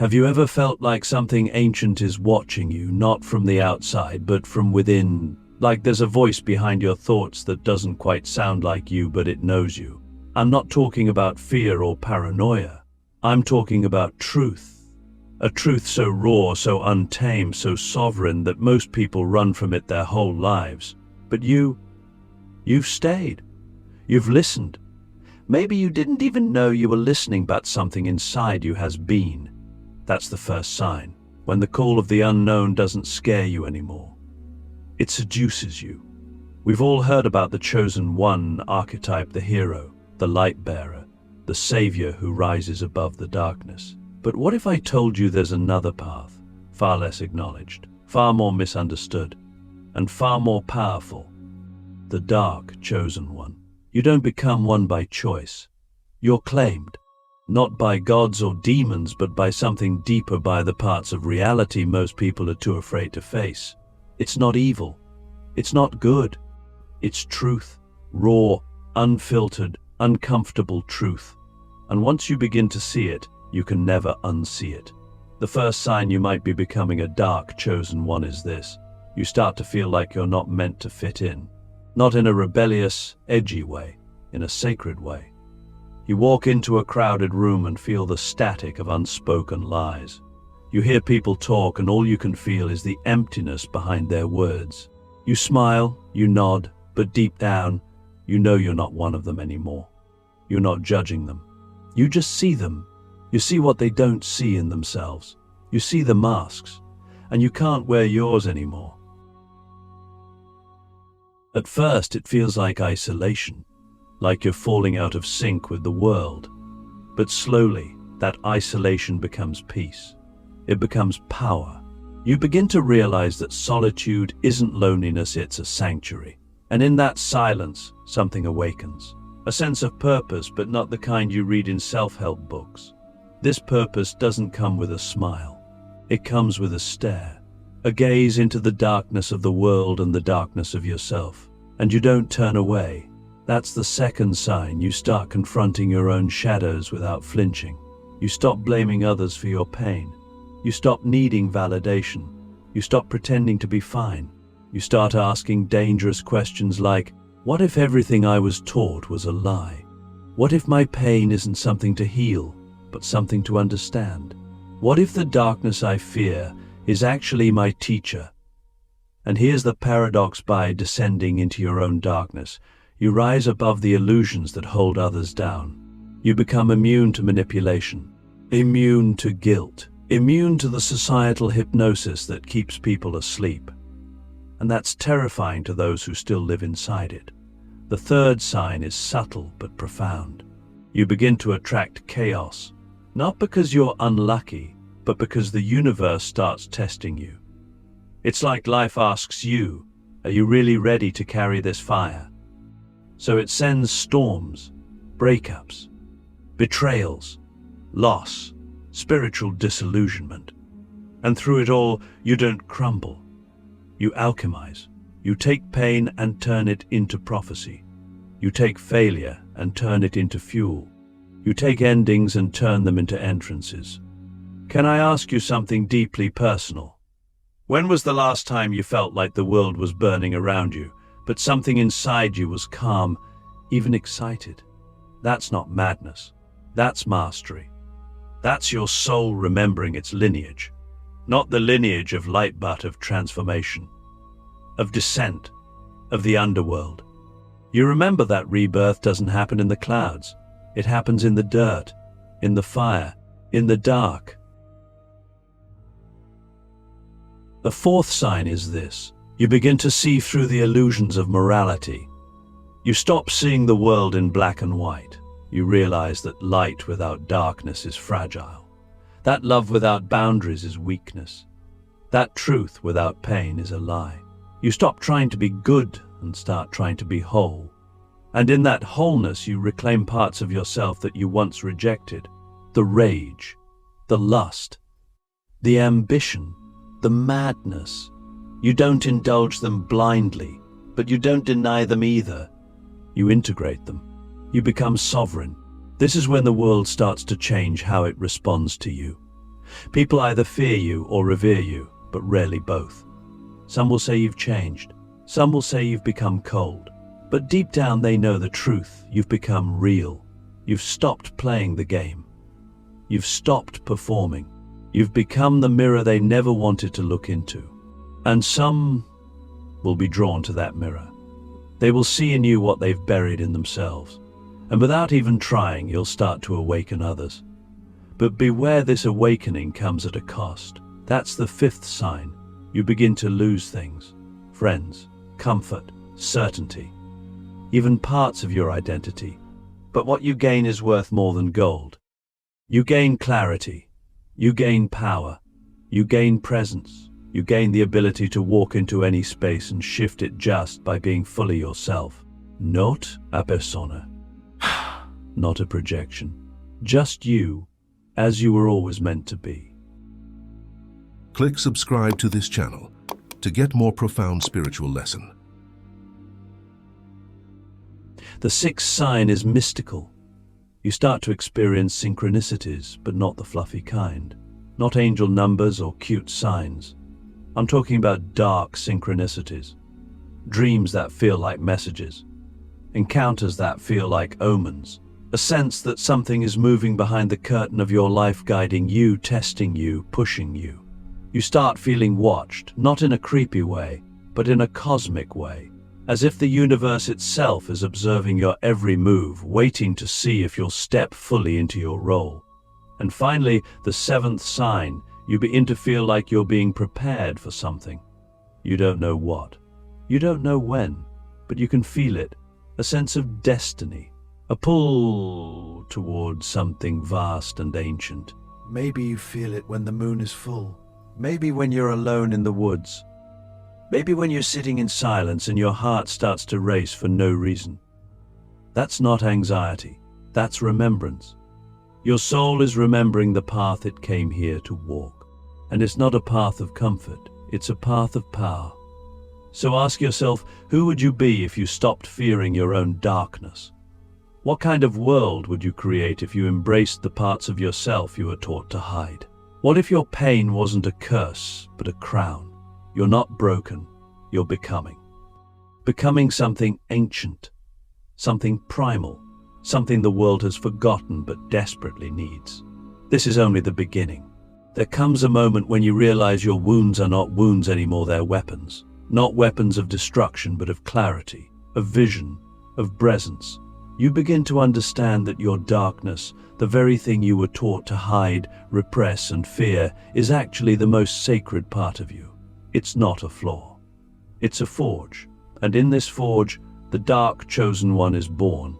Have you ever felt like something ancient is watching you, not from the outside, but from within? Like there's a voice behind your thoughts that doesn't quite sound like you, but it knows you. I'm not talking about fear or paranoia. I'm talking about truth. A truth so raw, so untamed, so sovereign that most people run from it their whole lives. But you've stayed. You've listened. Maybe you didn't even know you were listening, but something inside you has been. That's the first sign, when the call of the unknown doesn't scare you anymore. It seduces you. We've all heard about the chosen one archetype, the hero, the light bearer, the savior who rises above the darkness. But what if I told you there's another path, far less acknowledged, far more misunderstood, and far more powerful? The dark chosen one. You don't become one by choice. You're claimed. Not by gods or demons, but by something deeper, by the parts of reality most people are too afraid to face. It's not evil. It's not good. It's truth. Raw, unfiltered, uncomfortable truth. And once you begin to see it, you can never unsee it. The first sign you might be becoming a dark chosen one is this. You start to feel like you're not meant to fit in. Not in a rebellious, edgy way, in a sacred way. You walk into a crowded room and feel the static of unspoken lies. You hear people talk and all you can feel is the emptiness behind their words. You smile, you nod, but deep down, you know you're not one of them anymore. You're not judging them. You just see them. You see what they don't see in themselves. You see the masks, and you can't wear yours anymore. At first, it feels like isolation. Like you're falling out of sync with the world. But slowly, that isolation becomes peace. It becomes power. You begin to realize that solitude isn't loneliness, it's a sanctuary. And in that silence, something awakens. A sense of purpose, but not the kind you read in self-help books. This purpose doesn't come with a smile. It comes with a stare. A gaze into the darkness of the world and the darkness of yourself. And you don't turn away. That's the second sign. You start confronting your own shadows without flinching. You stop blaming others for your pain. You stop needing validation. You stop pretending to be fine. You start asking dangerous questions like, what if everything I was taught was a lie? What if my pain isn't something to heal, but something to understand? What if the darkness I fear is actually my teacher? And here's the paradox: by descending into your own darkness, you rise above the illusions that hold others down. You become immune to manipulation, immune to guilt, immune to the societal hypnosis that keeps people asleep. And that's terrifying to those who still live inside it. The third sign is subtle but profound. You begin to attract chaos, not because you're unlucky, but because the universe starts testing you. It's like life asks you, are you really ready to carry this fire? So it sends storms, breakups, betrayals, loss, spiritual disillusionment. And through it all, you don't crumble. You alchemize. You take pain and turn it into prophecy. You take failure and turn it into fuel. You take endings and turn them into entrances. Can I ask you something deeply personal? When was the last time you felt like the world was burning around you, but something inside you was calm, even excited? That's not madness. That's mastery. That's your soul remembering its lineage. Not the lineage of light, but of transformation, of descent, of the underworld. You remember that rebirth doesn't happen in the clouds. It happens in the dirt, in the fire, in the dark. The fourth sign is this. You begin to see through the illusions of morality. You stop seeing the world in black and white. You realize that light without darkness is fragile. That love without boundaries is weakness. That truth without pain is a lie. You stop trying to be good and start trying to be whole. And in that wholeness, you reclaim parts of yourself that you once rejected. The rage, the lust, the ambition, the madness. You don't indulge them blindly, but you don't deny them either. You integrate them. You become sovereign. This is when the world starts to change how it responds to you. People either fear you or revere you, but rarely both. Some will say you've changed. Some will say you've become cold. But deep down they know the truth. You've become real. You've stopped playing the game. You've stopped performing. You've become the mirror they never wanted to look into. And some will be drawn to that mirror. They will see in you what they've buried in themselves. And without even trying, you'll start to awaken others. But beware, this awakening comes at a cost. That's the fifth sign. You begin to lose things. Friends, comfort, certainty, even parts of your identity. But what you gain is worth more than gold. You gain clarity. You gain power. You gain presence. You gain the ability to walk into any space and shift it just by being fully yourself. Not a persona. Not a projection. Just you, as you were always meant to be. Click subscribe to this channel to get more profound spiritual lesson. The sixth sign is mystical. You start to experience synchronicities, but not the fluffy kind. Not angel numbers or cute signs. I'm talking about dark synchronicities. Dreams that feel like messages. Encounters that feel like omens. A sense that something is moving behind the curtain of your life, guiding you, testing you, pushing you. You start feeling watched, not in a creepy way, but in a cosmic way, as if the universe itself is observing your every move, waiting to see if you'll step fully into your role. And finally, the seventh sign, you begin to feel like you're being prepared for something. You don't know what. You don't know when, but you can feel it, a sense of destiny, a pull towards something vast and ancient. Maybe you feel it when the moon is full. Maybe when you're alone in the woods. Maybe when you're sitting in silence and your heart starts to race for no reason. That's not anxiety. That's remembrance. Your soul is remembering the path it came here to walk. And it's not a path of comfort. It's a path of power. So ask yourself, who would you be if you stopped fearing your own darkness? What kind of world would you create if you embraced the parts of yourself you were taught to hide? What if your pain wasn't a curse, but a crown? You're not broken, you're becoming. Becoming something ancient, something primal, something the world has forgotten but desperately needs. This is only the beginning. There comes a moment when you realize your wounds are not wounds anymore, they're weapons. Not weapons of destruction, but of clarity, of vision, of presence. You begin to understand that your darkness, the very thing you were taught to hide, repress, and fear, is actually the most sacred part of you. It's not a flaw. It's a forge, and in this forge, the dark chosen one is born.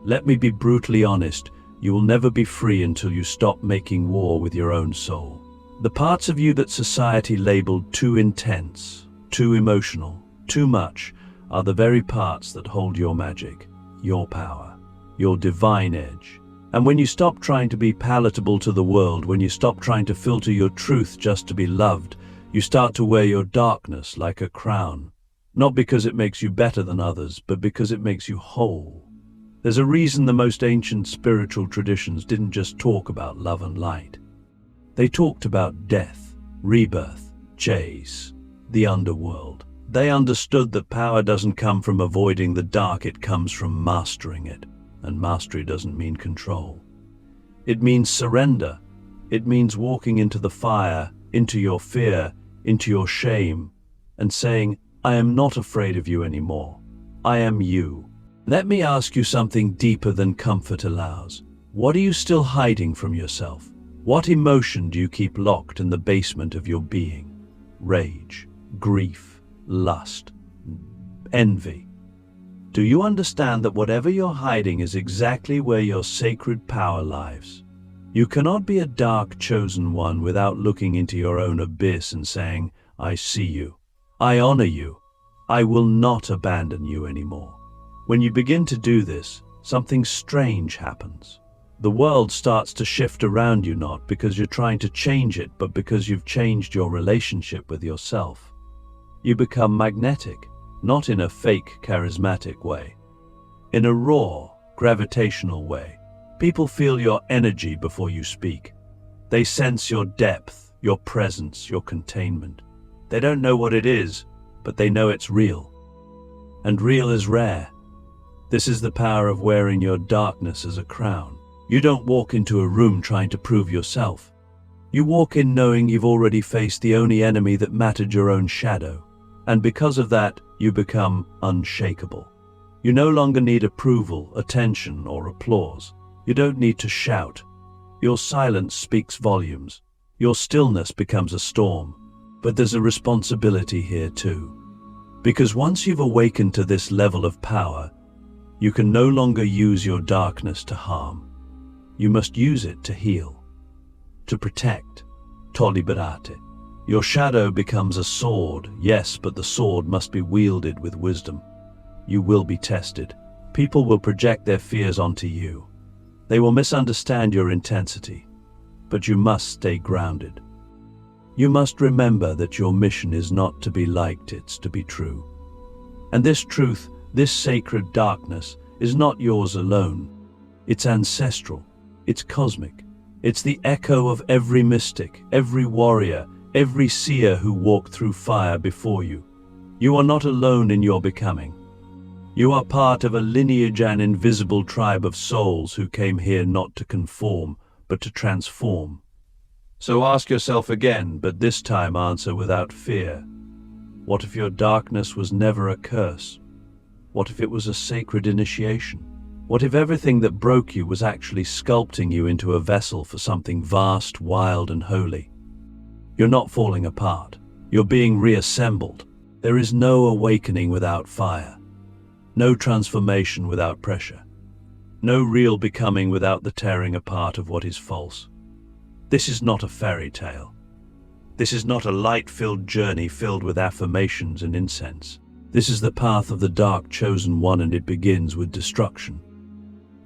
Let me be brutally honest, you will never be free until you stop making war with your own soul. The parts of you that society labeled too intense, too emotional, too much, are the very parts that hold your magic, your power, your divine edge. And when you stop trying to be palatable to the world, when you stop trying to filter your truth just to be loved, you start to wear your darkness like a crown. Not because it makes you better than others, but because it makes you whole. There's a reason the most ancient spiritual traditions didn't just talk about love and light. They talked about death, rebirth, chase, the underworld. They understood that power doesn't come from avoiding the dark, it comes from mastering it. And mastery doesn't mean control. It means surrender. It means walking into the fire, into your fear, into your shame, and saying, I am not afraid of you anymore. I am you. Let me ask you something deeper than comfort allows. What are you still hiding from yourself? What emotion do you keep locked in the basement of your being? Rage, grief, lust, envy. Do you understand that whatever you're hiding is exactly where your sacred power lies? You cannot be a dark chosen one without looking into your own abyss and saying, I see you. I honor you. I will not abandon you anymore. When you begin to do this, something strange happens. The world starts to shift around you, not because you're trying to change it, but because you've changed your relationship with yourself. You become magnetic, not in a fake, charismatic way. In a raw, gravitational way. People feel your energy before you speak. They sense your depth, your presence, your containment. They don't know what it is, but they know it's real. And real is rare. This is the power of wearing your darkness as a crown. You don't walk into a room trying to prove yourself. You walk in knowing you've already faced the only enemy that mattered, your own shadow. And because of that, you become unshakable. You no longer need approval, attention, or applause. You don't need to shout. Your silence speaks volumes. Your stillness becomes a storm. But there's a responsibility here too. Because once you've awakened to this level of power, you can no longer use your darkness to harm. You must use it to heal, to protect, to liberate. Your shadow becomes a sword, yes, but the sword must be wielded with wisdom. You will be tested. People will project their fears onto you. They will misunderstand your intensity, but you must stay grounded. You must remember that your mission is not to be liked, it's to be true. And this truth, this sacred darkness, is not yours alone. It's ancestral, it's cosmic. It's the echo of every mystic, every warrior, every seer who walked through fire before you. You are not alone in your becoming. You are part of a lineage, an invisible tribe of souls who came here not to conform, but to transform. So ask yourself again, but this time answer without fear. What if your darkness was never a curse? What if it was a sacred initiation? What if everything that broke you was actually sculpting you into a vessel for something vast, wild, and holy? You're not falling apart. You're being reassembled. There is no awakening without fire. No transformation without pressure. No real becoming without the tearing apart of what is false. This is not a fairy tale. This is not a light-filled journey filled with affirmations and incense. This is the path of the dark chosen one, and it begins with destruction.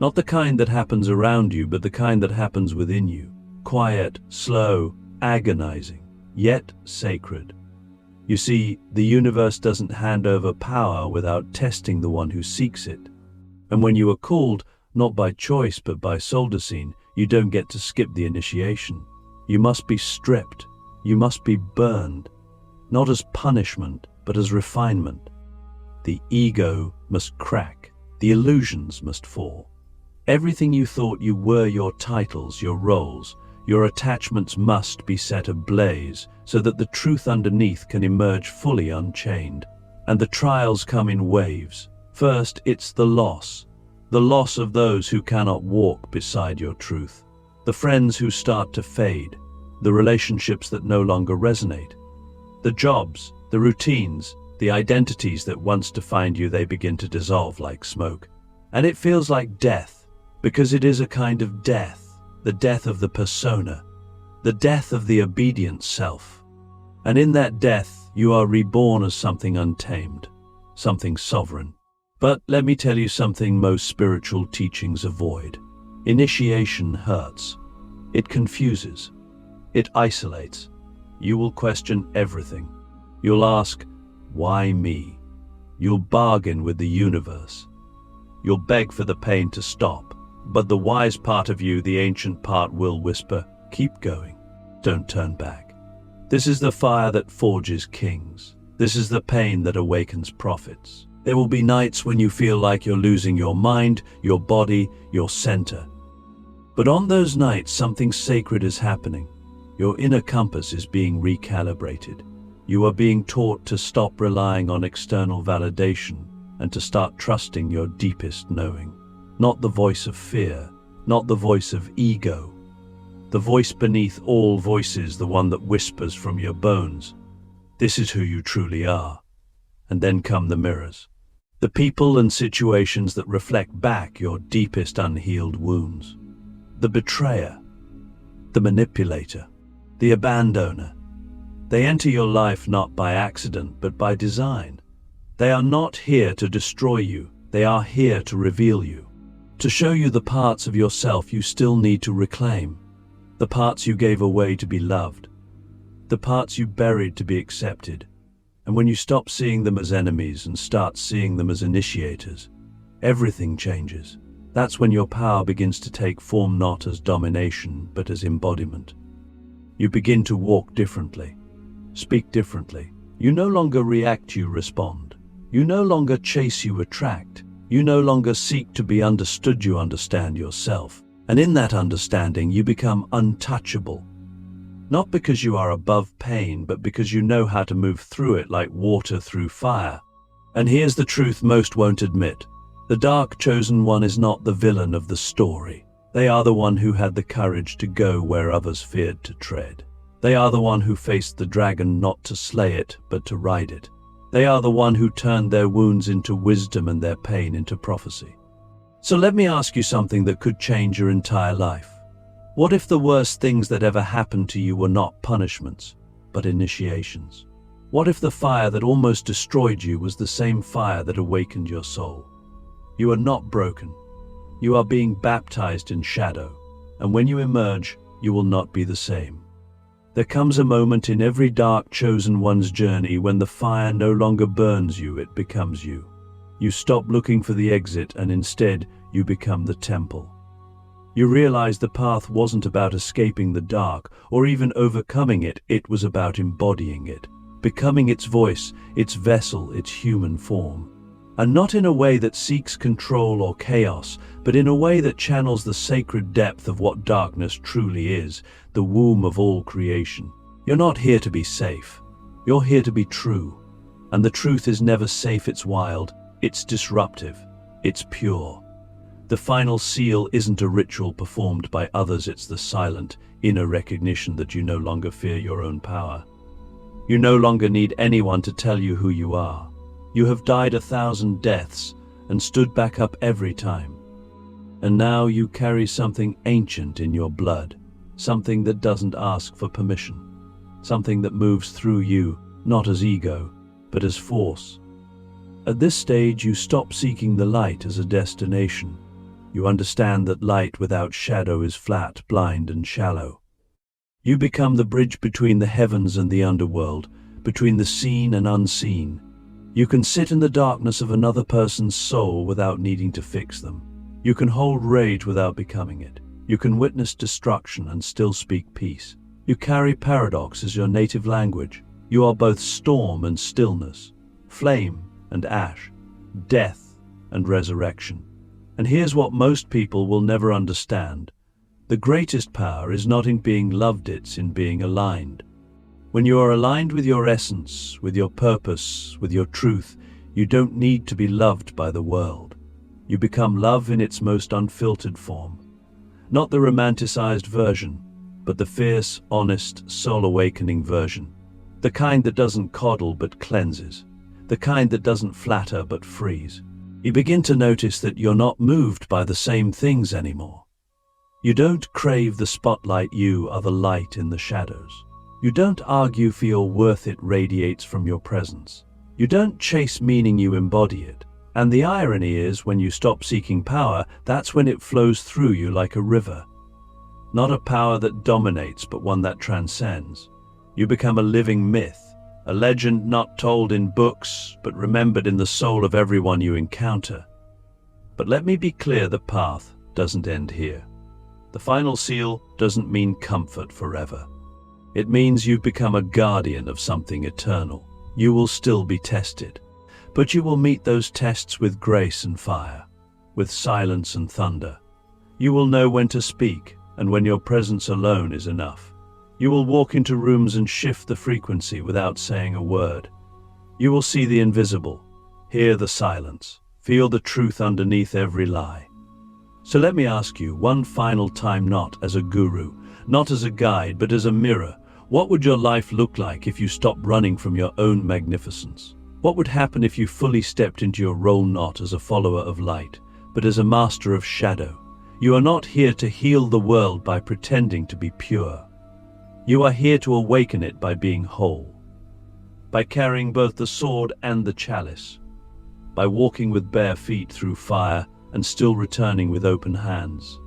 Not the kind that happens around you, but the kind that happens within you. Quiet, slow, agonizing, yet sacred. You see, the universe doesn't hand over power without testing the one who seeks it. And when you are called, not by choice but by soul descent, you don't get to skip the initiation. You must be stripped. You must be burned, not as punishment, but as refinement. The ego must crack. The illusions must fall. Everything you thought you were, your titles, your roles, your attachments must be set ablaze so that the truth underneath can emerge fully unchained. And the trials come in waves. First, it's the loss of those who cannot walk beside your truth, the friends who start to fade, the relationships that no longer resonate, the jobs, the routines, the identities that once defined you. They begin to dissolve like smoke. And it feels like death, because it is a kind of death, the death of the persona, the death of the obedient self. And in that death, you are reborn as something untamed, something sovereign. But let me tell you something most spiritual teachings avoid. Initiation hurts. It confuses. It isolates. You will question everything. You'll ask, why me? You'll bargain with the universe. You'll beg for the pain to stop. But the wise part of you, the ancient part, will whisper, keep going. Don't turn back. This is the fire that forges kings. This is the pain that awakens prophets. There will be nights when you feel like you're losing your mind, your body, your center. But on those nights, something sacred is happening. Your inner compass is being recalibrated. You are being taught to stop relying on external validation and to start trusting your deepest knowing. Not the voice of fear, not the voice of ego. The voice beneath all voices, the one that whispers from your bones. This is who you truly are. And then come the mirrors. The people and situations that reflect back your deepest unhealed wounds. The betrayer, the manipulator, the abandoner. They enter your life not by accident, but by design. They are not here to destroy you. They are here to reveal you, to show you the parts of yourself you still need to reclaim, the parts you gave away to be loved, the parts you buried to be accepted. And when you stop seeing them as enemies and start seeing them as initiators, everything changes. That's when your power begins to take form, not as domination, but as embodiment. You begin to walk differently, speak differently. You no longer react, you respond. You no longer chase, you attract. You no longer seek to be understood, you understand yourself. And in that understanding, you become untouchable. Not because you are above pain, but because you know how to move through it like water through fire. And here's the truth most won't admit. The dark chosen one is not the villain of the story. They are the one who had the courage to go where others feared to tread. They are the one who faced the dragon not to slay it, but to ride it. They are the one who turned their wounds into wisdom and their pain into prophecy. So let me ask you something that could change your entire life. What if the worst things that ever happened to you were not punishments, but initiations? What if the fire that almost destroyed you was the same fire that awakened your soul? You are not broken. You are being baptized in shadow, and when you emerge, you will not be the same. There comes a moment in every dark chosen one's journey when the fire no longer burns you, it becomes you. You stop looking for the exit and instead you become the temple. You realize the path wasn't about escaping the dark or even overcoming it, it was about embodying it, becoming its voice, its vessel, its human form. And not in a way that seeks control or chaos, but in a way that channels the sacred depth of what darkness truly is, the womb of all creation. You're not here to be safe. You're here to be true. And the truth is never safe, it's wild, it's disruptive, it's pure. The final seal isn't a ritual performed by others, it's the silent, inner recognition that you no longer fear your own power. You no longer need anyone to tell you who you are. You have died 1,000 deaths and stood back up every time. And now you carry something ancient in your blood, something that doesn't ask for permission, something that moves through you, not as ego, but as force. At this stage, you stop seeking the light as a destination. You understand that light without shadow is flat, blind, and shallow. You become the bridge between the heavens and the underworld, between the seen and unseen. You can sit in the darkness of another person's soul without needing to fix them. You can hold rage without becoming it. You can witness destruction and still speak peace. You carry paradox as your native language. You are both storm and stillness, flame and ash, death and resurrection. And here's what most people will never understand. The greatest power is not in being loved, it's in being aligned. When you are aligned with your essence, with your purpose, with your truth, you don't need to be loved by the world. You become love in its most unfiltered form. Not the romanticized version, but the fierce, honest, soul-awakening version. The kind that doesn't coddle but cleanses. The kind that doesn't flatter but frees. You begin to notice that you're not moved by the same things anymore. You don't crave the spotlight, you are the light in the shadows. You don't argue for your worth, it radiates from your presence. You don't chase meaning, you embody it. And the irony is, when you stop seeking power, that's when it flows through you like a river. Not a power that dominates, but one that transcends. You become a living myth, a legend not told in books, but remembered in the soul of everyone you encounter. But let me be clear, the path doesn't end here. The final seal doesn't mean comfort forever. It means you've become a guardian of something eternal. You will still be tested, but you will meet those tests with grace and fire, with silence and thunder. You will know when to speak and when your presence alone is enough. You will walk into rooms and shift the frequency without saying a word. You will see the invisible, hear the silence, feel the truth underneath every lie. So let me ask you one final time, not as a guru, not as a guide, but as a mirror. What would your life look like if you stopped running from your own magnificence? What would happen if you fully stepped into your role not as a follower of light, but as a master of shadow? You are not here to heal the world by pretending to be pure. You are here to awaken it by being whole, by carrying both the sword and the chalice, by walking with bare feet through fire and still returning with open hands.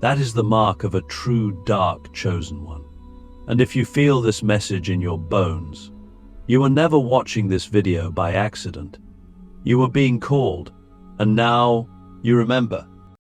That is the mark of a true dark chosen one. And if you feel this message in your bones, you are never watching this video by accident. You are being called, and now you remember.